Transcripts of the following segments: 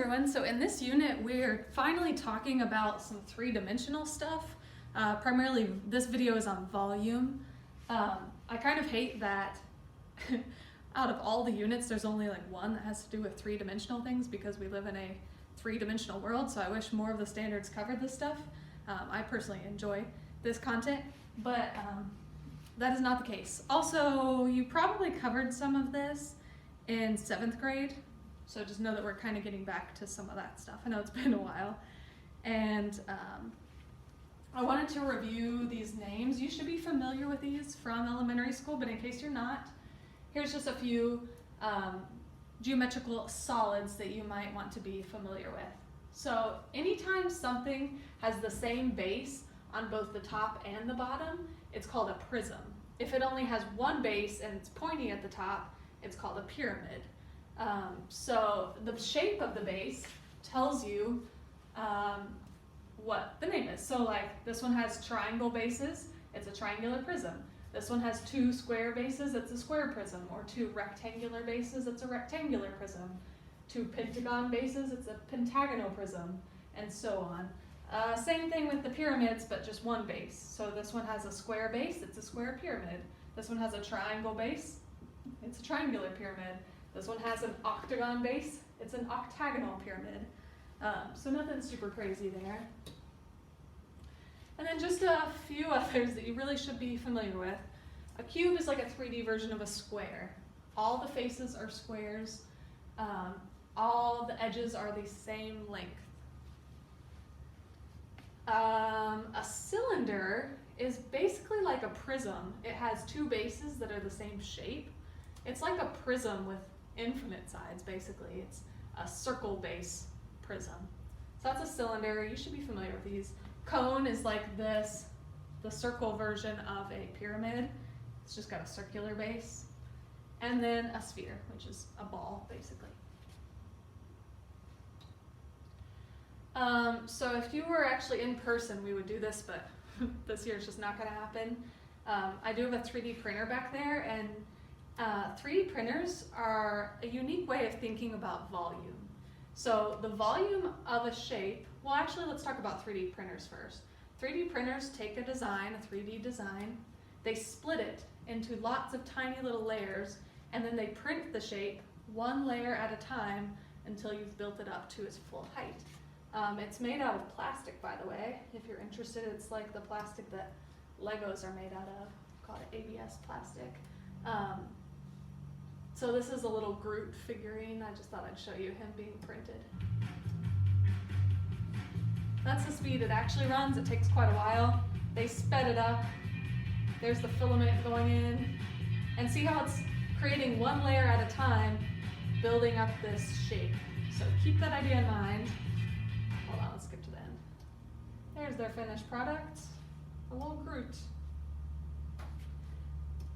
everyone. So in this unit, we're finally talking about some three-dimensional stuff. Primarily, this video is on volume. I kind of hate that out of all the units, there's only like one that has to do with three-dimensional things because we live in a three-dimensional world, so I wish more of the standards covered this stuff. I personally enjoy this content, but that is not the case. Also, you probably covered some of this in 7th grade, so just know that we're kind of getting back to some of that stuff. I know it's been a while. And I wanted to review these names. You should be familiar with these from elementary school, but in case you're not, here's just a few geometrical solids that you might want to be familiar with. So anytime something has the same base on both the top and the bottom, it's called a prism. If it only has one base and it's pointy at the top, it's called a pyramid. So the shape of the base tells you what the name is. So like this one has triangle bases, it's a triangular prism. This one has 2 square bases, it's a square prism. Or 2 rectangular bases, it's a rectangular prism. 2 pentagon bases, it's a pentagonal prism, and so on. Same thing with the pyramids, but just one base. So this one has a square base, it's a square pyramid. This one has a triangle base, it's a triangular pyramid. This one has an octagon base, it's an octagonal pyramid. So nothing super crazy there. And then just a few others that you really should be familiar with. A cube is like a 3D version of a square. All the faces are squares. All the edges are the same length. A cylinder is basically like a prism. It has 2 bases that are the same shape. It's like a prism with infinite sides, basically. It's a circle base prism. So that's a cylinder. You should be familiar with these. Cone is like this, the circle version of a pyramid. It's just got a circular base. And then a sphere, which is a ball, basically. So if you were actually in person, we would do this, but this year it's just not going to happen. I do have a 3D printer back there, and 3D printers are a unique way of thinking about volume. So the volume of a shape, well actually let's talk about 3D printers first. 3D printers take a design, a 3D design, they split it into lots of tiny little layers, and then they print the shape one layer at a time until you've built it up to its full height. It's made out of plastic, by the way. If you're interested, it's like the plastic that Legos are made out of. Called ABS plastic. So this is a little Groot figurine. I just thought I'd show you him being printed. That's the speed it actually runs. It takes quite a while. They sped it up. There's the filament going in. And see how it's creating one layer at a time, building up this shape. So keep that idea in mind. Hold on, let's skip to the end. There's their finished product, a little Groot.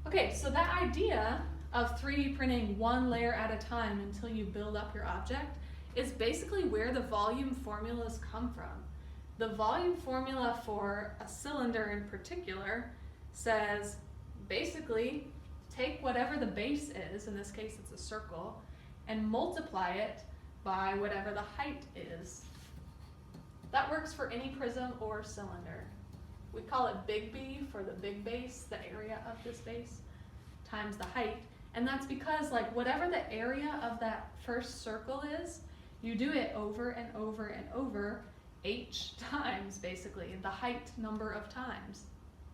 Okay, so that idea of 3D printing one layer at a time until you build up your object is basically where the volume formulas come from. The volume formula for a cylinder in particular says basically take whatever the base is, in this case it's a circle, and multiply it by whatever the height is. That works for any prism or cylinder. We call it big B for the big base, the area of this base, times the height. And that's because like whatever the area of that first circle is, you do it over and over and over h times, basically, the height number of times.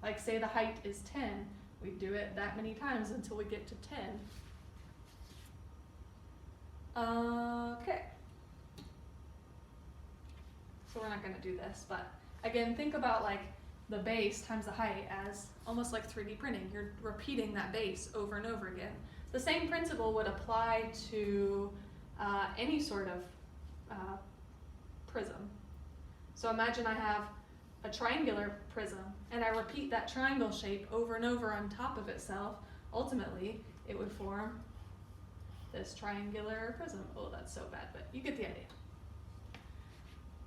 Like say the height is 10, we do it that many times until we get to 10. Okay. So we're not going to do this, but again, think about like the base times the height as almost like 3D printing. You're repeating that base over and over again. The same principle would apply to any sort of prism. So imagine I have a triangular prism and I repeat that triangle shape over and over on top of itself. Ultimately, it would form this triangular prism. Oh, that's so bad, but you get the idea.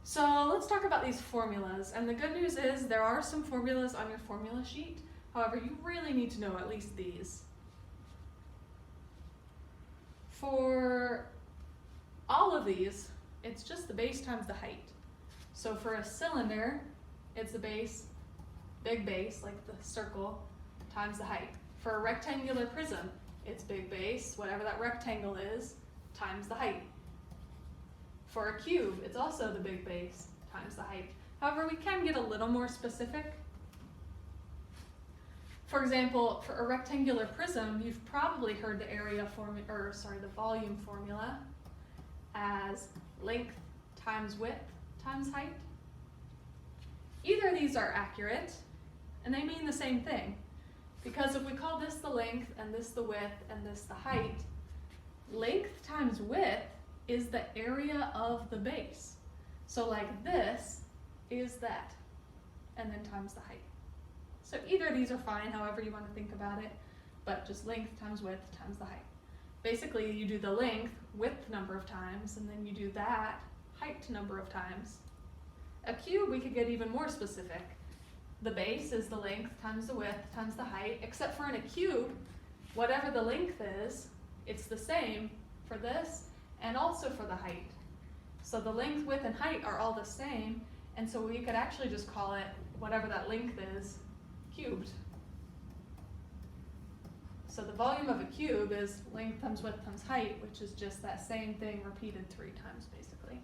So let's talk about these formulas. And the good news is there are some formulas on your formula sheet. However, you really need to know at least these. For all of these, it's just the base times the height. So for a cylinder, it's the base, big base, like the circle, times the height. For a rectangular prism, it's big base, whatever that rectangle is, times the height. For a cube, it's also the big base times the height. However, we can get a little more specific. For example, for a rectangular prism, you've probably heard the the volume formula as length times width times height. Either of these are accurate, and they mean the same thing. Because if we call this the length, and this the width, and this the height, length times width is the area of the base. So like this is that, and then times the height. So either of these are fine, however you want to think about it, but just length times width times the height. Basically, you do the length width number of times, and then you do that height number of times. A cube, we could get even more specific. The base is the length times the width times the height, except for in a cube, whatever the length is, it's the same for this and also for the height. So the length, width, and height are all the same, and so we could actually just call it, whatever that length is, cubed. So the volume of a cube is length times width times height, which is just that same thing repeated 3 times, basically.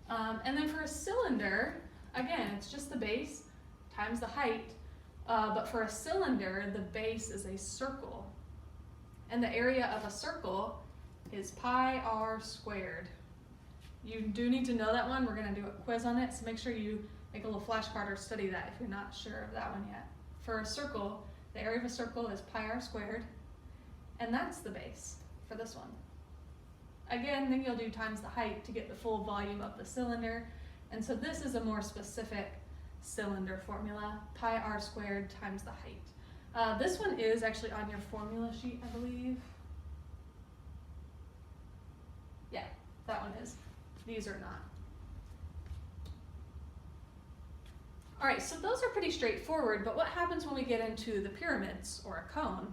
And then for a cylinder, again, it's just the base times the height, but for a cylinder, the base is a circle. And the area of a circle is pi r squared. You do need to know that one. We're going to do a quiz on it, so make sure you make a little flashcard or study that if you're not sure of that one yet. For a circle, the area of a circle is pi r squared, and that's the base for this one. Again, then you'll do times the height to get the full volume of the cylinder, and so this is a more specific cylinder formula, pi r squared times the height. This one is actually on your formula sheet, I believe. Yeah, that one is. These are not. All right, so those are pretty straightforward, but what happens when we get into the pyramids or a cone?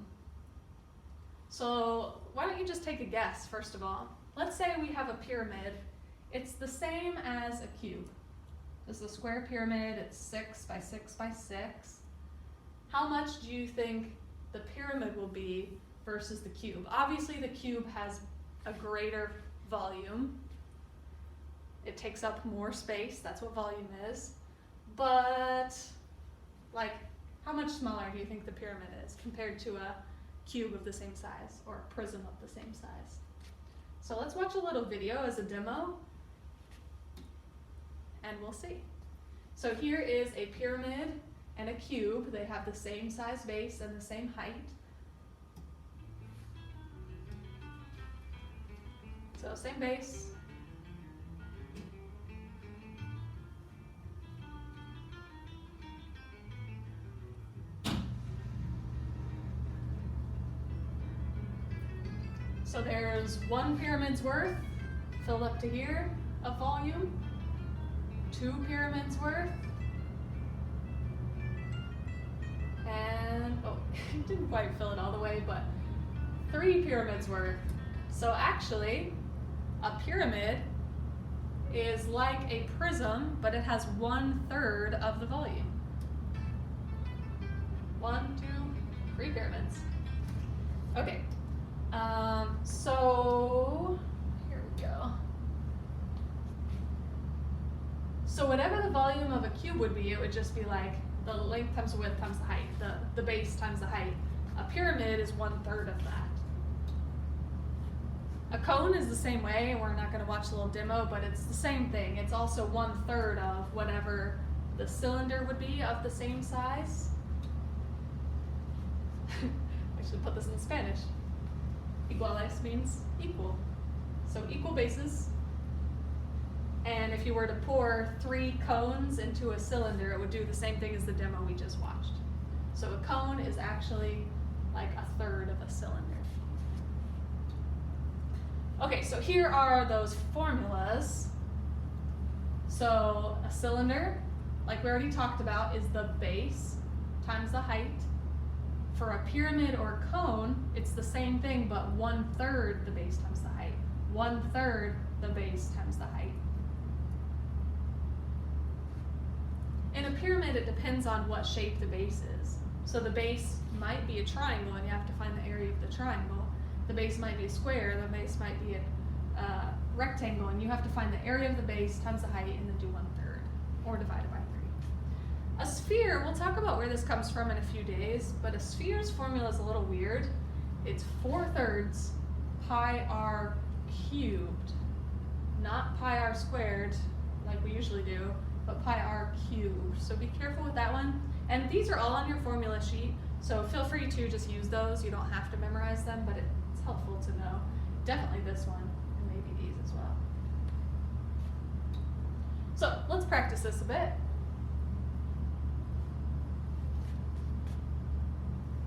So why don't you just take a guess, first of all. Let's say we have a pyramid. It's the same as a cube. This is a square pyramid, it's 6 by 6 by 6. How much do you think the pyramid will be versus the cube? Obviously the cube has a greater volume. It takes up more space, that's what volume is. But, like, how much smaller do you think the pyramid is compared to a cube of the same size or a prism of the same size? So let's watch a little video as a demo, and we'll see. So here is a pyramid and a cube. They have the same size base and the same height. So same base. So there's 1 pyramid's worth filled up to here of volume, 2 pyramids worth, and, oh, didn't quite fill it all the way, but 3 pyramids worth. So actually, a pyramid is like a prism, but it has 1/3 of the volume. 1, 2, 3 pyramids. Okay. So here we go. So whatever the volume of a cube would be, it would just be like the length times the width times the height, the base times the height. A pyramid is 1/3 of that. A cone is the same way. We're not going to watch the little demo, but it's the same thing. It's also 1/3 of whatever the cylinder would be of the same size. I should put this in Spanish. Equalize means equal. So equal bases. And if you were to pour 3 cones into a cylinder, it would do the same thing as the demo we just watched. So a cone is actually like 1/3 of a cylinder. Okay, so here are those formulas. So a cylinder, like we already talked about, is the base times the height. For a pyramid or cone, it's the same thing, but 1/3 the base times the height. 1/3 the base times the height. In a pyramid, it depends on what shape the base is. So the base might be a triangle, and you have to find the area of the triangle. The base might be a square, the base might be a rectangle, and you have to find the area of the base times the height and then do 1/3, or divide it by 3. A sphere, we'll talk about where this comes from in a few days, but a sphere's formula is a little weird. It's 4/3 pi r cubed, not pi r squared like we usually do, but pi r cubed. So be careful with that one. And these are all on your formula sheet, so feel free to just use those. You don't have to memorize them, but it's helpful to know. Definitely this one, and maybe these as well. So let's practice this a bit.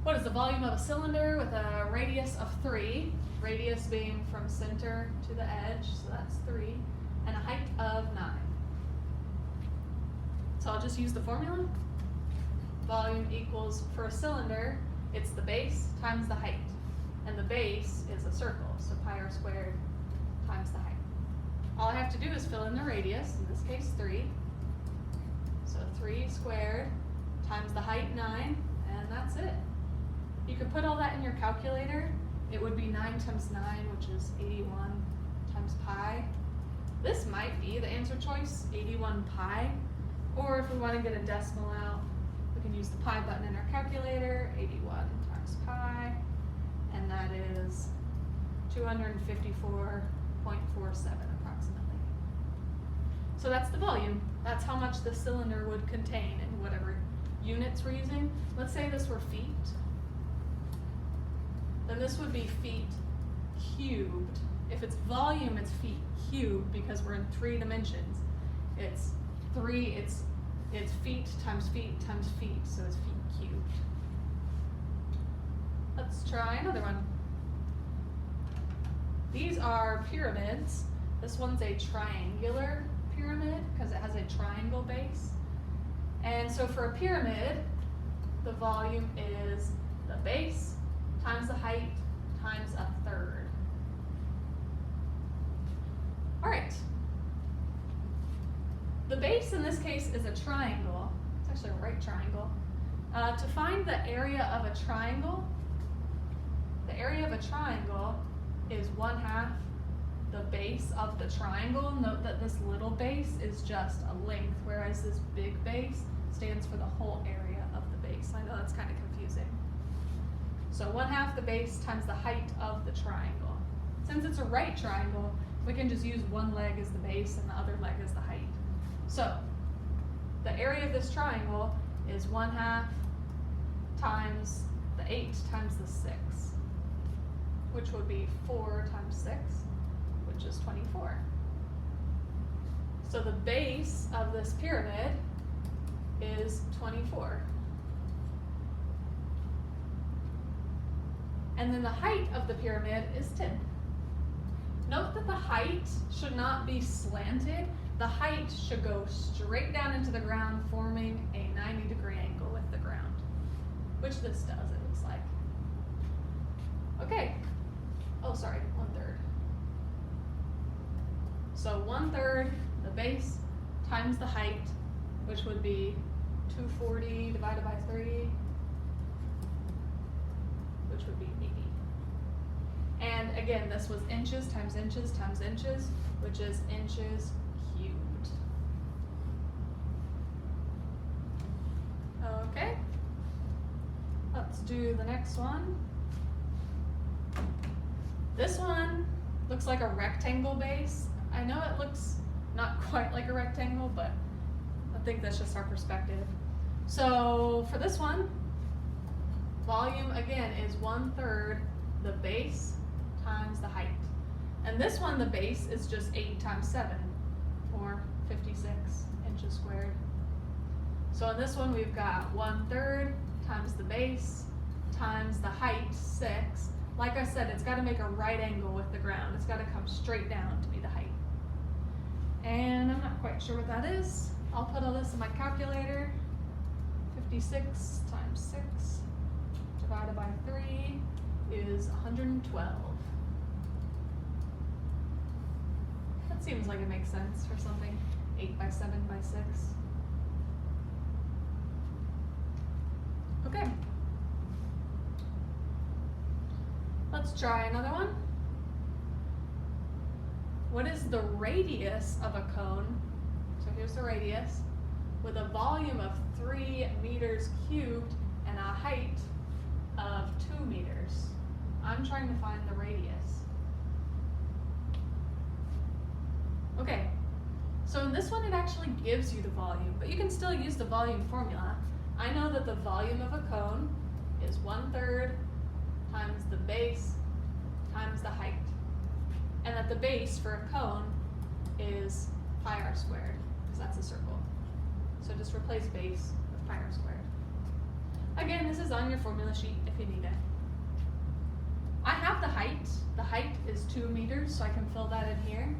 What is the volume of a cylinder with a radius of 3, radius being from center to the edge, so that's 3, and a height of 9? So I'll just use the formula. Volume equals, for a cylinder, it's the base times the height. And the base is a circle, so pi r squared times the height. All I have to do is fill in the radius, in this case 3. So 3 squared times the height 9, and that's it. You could put all that in your calculator. It would be 9 times 9, which is 81 times pi. This might be the answer choice, 81 pi. Or if we want to get a decimal out, we can use the pi button in our calculator, 81 times pi, and that is 254.47 approximately. So that's the volume. That's how much the cylinder would contain in whatever units we're using. Let's say this were feet. Then this would be feet cubed. If it's volume, it's feet cubed because we're in 3 dimensions. It's feet times feet times feet, so it's feet cubed. Let's try another one. These are pyramids. This one's a triangular pyramid because it has a triangle base. And so for a pyramid, the volume is the base times the height times 1/3. All right. The base in this case is a triangle. It's actually a right triangle. To find the area of a triangle, the area of a triangle is 1/2 the base of the triangle. Note that this little base is just a length, whereas this big base stands for the whole area of the base. I know that's kind of confusing. So 1/2 the base times the height of the triangle. Since it's a right triangle, we can just use one leg as the base and the other leg as the height. So the area of this triangle is 1/2 times the 8 times the 6, which would be 4 times 6, which is 24. So the base of this pyramid is 24. And then the height of the pyramid is 10. Note that the height should not be slanted. The height should go straight down into the ground, forming a 90-degree angle with the ground, which this does, it looks like. Okay. Oh, sorry, 1/3. So 1/3 the base times the height, which would be 240 divided by 3, which would be 80. And again, this was inches times inches times inches, which is inches cubed. Okay, let's do the next one. This one looks like a rectangle base. I know it looks not quite like a rectangle, but I think that's just our perspective. So for this one, volume again is 1/3 the base times the height. And this one, the base is just 8 times 7, or 56 inches squared. So in this one, we've got 1/3 times the base times the height, 6. Like I said, it's got to make a right angle with the ground. It's got to come straight down to be the height. And I'm not quite sure what that is. I'll put all this in my calculator. 56 times 6 divided by 3 is 112. That seems like it makes sense for something 8 by 7 by 6. Okay. Let's try another one. What is the radius of a cone? So here's the radius with a volume of 3 meters cubed and a height of 2 meters. I'm trying to find the radius. Okay, so in this one it actually gives you the volume, but you can still use the volume formula. I know that the volume of a cone is 1/3 times the base times the height, and that the base for a cone is pi r squared, because that's a circle. So just replace base with pi r squared. Again, this is on your formula sheet if you need it. I have the height. The height is 2 meters, so I can fill that in here.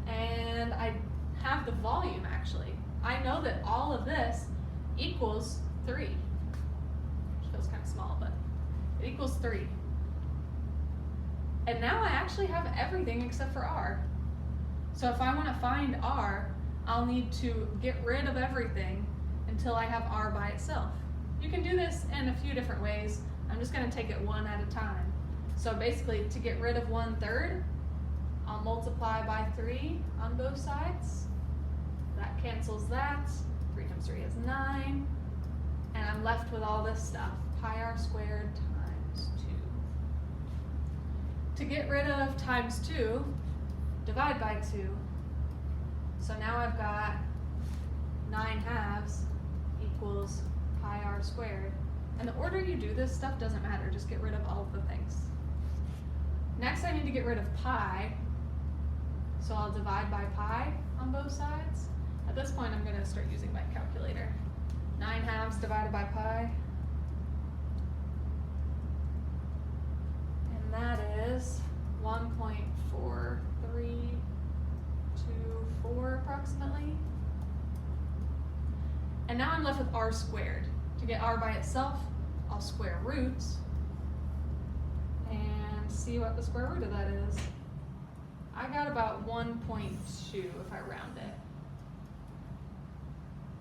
And I have the volume actually. I know that all of this equals 3. Which feels kind of small, but it equals 3. And now I actually have everything except for r. So if I want to find r, I'll need to get rid of everything until I have r by itself. You can do this in a few different ways. I'm just going to take it one at a time. So basically, to get rid of 1/3, I'll multiply by 3 on both sides. That cancels that. 3 times 3 is 9. And I'm left with all this stuff. Pi r squared times 2. To get rid of times 2, divide by 2. So now I've got 9/2 equals pi r squared. And the order you do this stuff doesn't matter, just get rid of all of the things. Next I need to get rid of pi, so I'll divide by pi on both sides. At this point I'm going to start using my calculator. 9/2 divided by pi, and that is 1.4324 approximately. And now I'm left with r squared. To get r by itself, I'll square roots and see what the square root of that is. I got about 1.2 if I round it.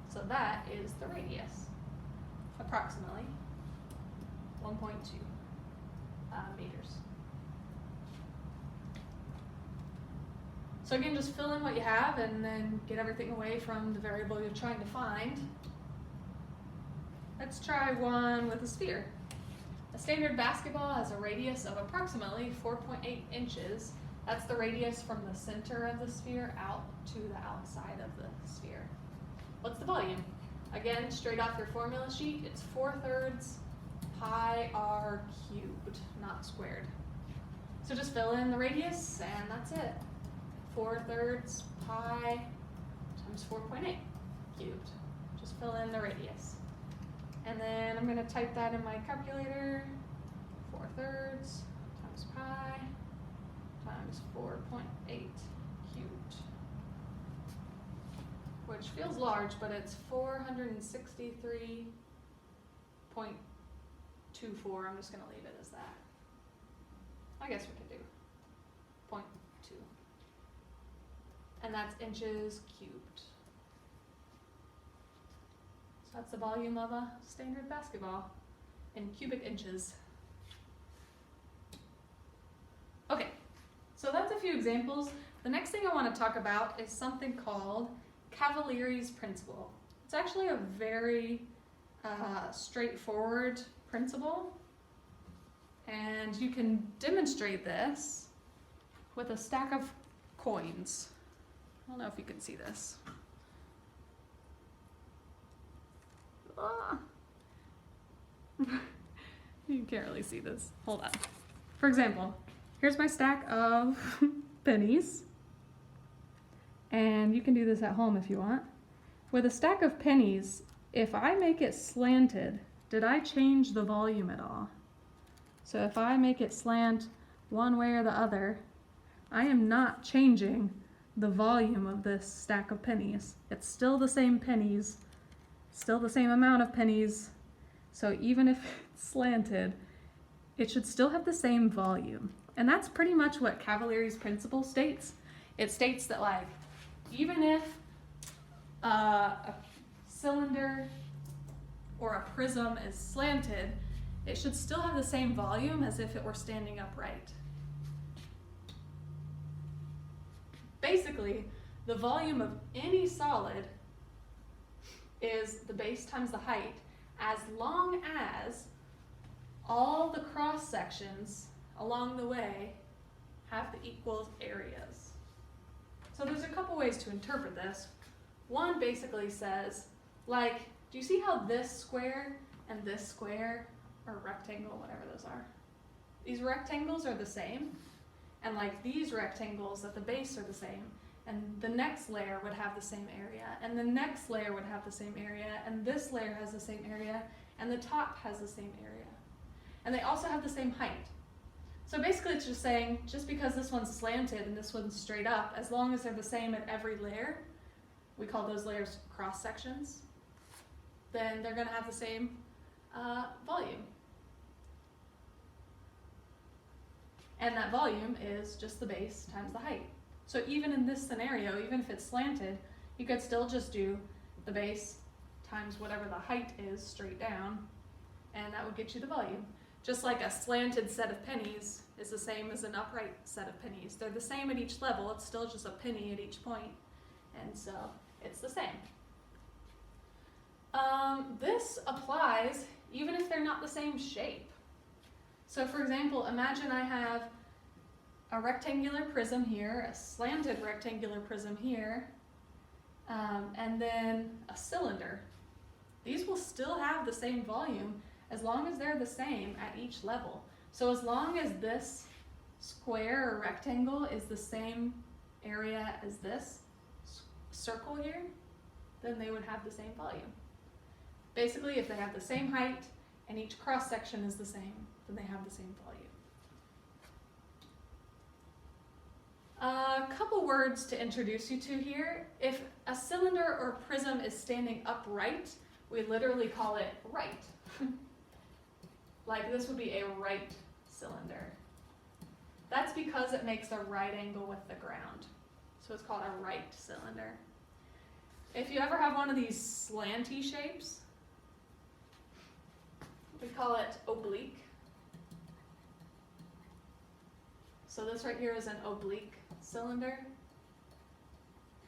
So that is the radius, approximately 1.2 meters. So again, just fill in what you have and then get everything away from the variable you're trying to find. Let's try one with a sphere. A standard basketball has a radius of approximately 4.8 inches. That's the radius from the center of the sphere out to the outside of the sphere. What's the volume? Again, straight off your formula sheet, it's 4/3 pi r cubed, not squared. So just fill in the radius and that's it. 4/3 pi times 4.8 cubed. Just fill in the radius. And then I'm going to type that in my calculator. 4/3 times pi times 4.8 cubed. Which feels large, but it's 463.24. I'm just going to leave it as that. I guess we can do 0.2. And that's inches cubed. So that's the volume of a standard basketball in cubic inches. Okay, so that's a few examples. The next thing I want to talk about is something called Cavalieris Principle. It's actually a very straightforward principle, and you can demonstrate this with a stack of coins. I don't know if you can see this. You can't really see this. Hold on. For example, here's my stack of pennies. And you can do this at home if you want. With a stack of pennies, if I make it slanted, did I change the volume at all? So if I make it slant one way or the other, I am not changing the volume of this stack of pennies. It's still the same pennies, still the same amount of pennies. So even if it's slanted, it should still have the same volume. And that's pretty much what Cavalieri's principle states. It states that like, even if a cylinder or a prism is slanted, it should still have the same volume as if it were standing upright. Basically, the volume of any solid is the base times the height, as long as all the cross sections along the way have the equal areas. So there's a couple ways to interpret this. One basically says, like, do you see how this square and this square, or rectangle, whatever those are, these rectangles are the same, and like these rectangles at the base are the same, and the next layer would have the same area, and the next layer would have the same area, and this layer has the same area, and the top has the same area. And they also have the same height. So basically it's just saying, just because this one's slanted and this one's straight up, as long as they're the same at every layer, we call those layers cross sections, then they're gonna have the same volume. And that volume is just the base times the height. So even in this scenario, even if it's slanted, you could still just do the base times whatever the height is straight down, and that would get you the volume. Just like a slanted set of pennies is the same as an upright set of pennies. They're the same at each level, it's still just a penny at each point, and so it's the same. This applies even if they're not the same shape. So for example, imagine I have a rectangular prism here, a slanted rectangular prism here, and then a cylinder. These will still have the same volume as long as they're the same at each level. So as long as this square or rectangle is the same area as this circle here, then they would have the same volume. Basically, if they have the same height and each cross section is the same, then they have the same volume. A couple words to introduce you to here. If a cylinder or prism is standing upright, we literally call it right. Like this would be a right cylinder. That's because it makes a right angle with the ground. So it's called a right cylinder. If you ever have one of these slanty shapes, we call it oblique. So this right here is an oblique cylinder,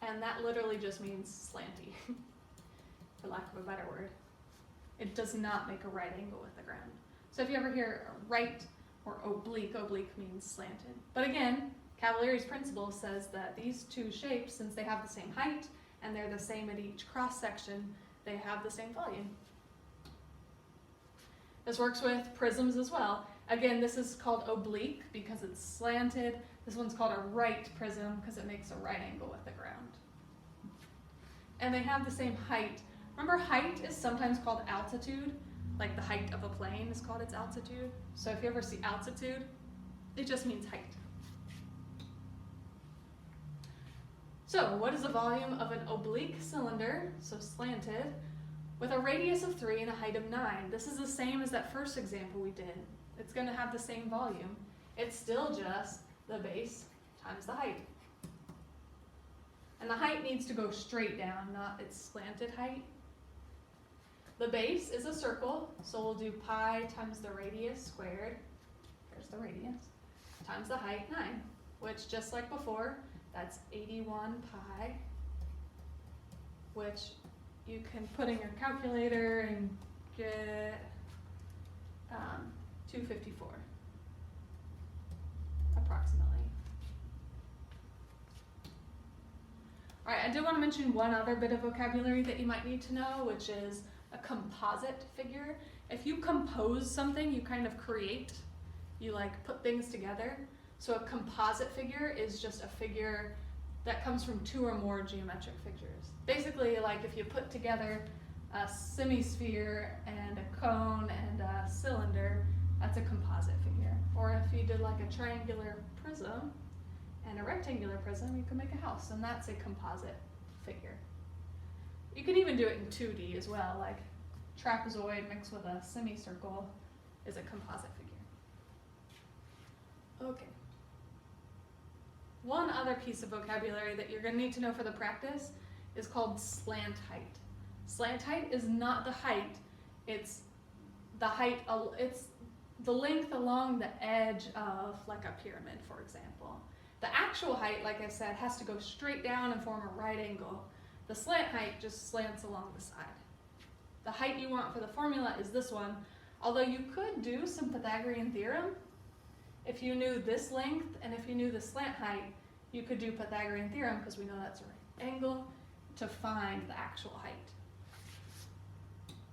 and that literally just means slanty, for lack of a better word. It does not make a right angle with the ground. So if you ever hear right or oblique, oblique means slanted. But again, Cavalieris Principle says that these two shapes, since they have the same height and they're the same at each cross section, they have the same volume. This works with prisms as well. Again, this is called oblique because it's slanted. This one's called a right prism because it makes a right angle with the ground. And they have the same height. Remember, height is sometimes called altitude, like the height of a plane is called its altitude. So if you ever see altitude, it just means height. So what is the volume of an oblique cylinder, so slanted, with a radius of 3 and a height of 9? This is the same as that first example we did. It's going to have the same volume. It's still just the base times the height. And the height needs to go straight down, not its slanted height. The base is a circle, so we'll do pi times the radius squared, there's the radius, times the height, 9, which just like before, that's 81 pi, which you can put in your calculator and get 254, approximately. All right, I did want to mention one other bit of vocabulary that you might need to know, which is a composite figure. If you compose something, you kind of create, you like put things together. So a composite figure is just a figure that comes from 2 or more geometric figures. Basically, like if you put together a semisphere and a cone and a cylinder, that's a composite figure. Or if you did like a triangular prism and a rectangular prism, you can make a house, and that's a composite figure. You can even do it in 2D as well, like trapezoid mixed with a semicircle is a composite figure. Okay. One other piece of vocabulary that you're going to need to know for the practice is called slant height. Slant height is not the height, it's the height, it's the length along the edge of like a pyramid, for example. The actual height, like I said, has to go straight down and form a right angle. The slant height just slants along the side. The height you want for the formula is this one, although you could do some Pythagorean theorem. If you knew this length and if you knew the slant height, you could do Pythagorean theorem, because we know that's a right angle, to find the actual height.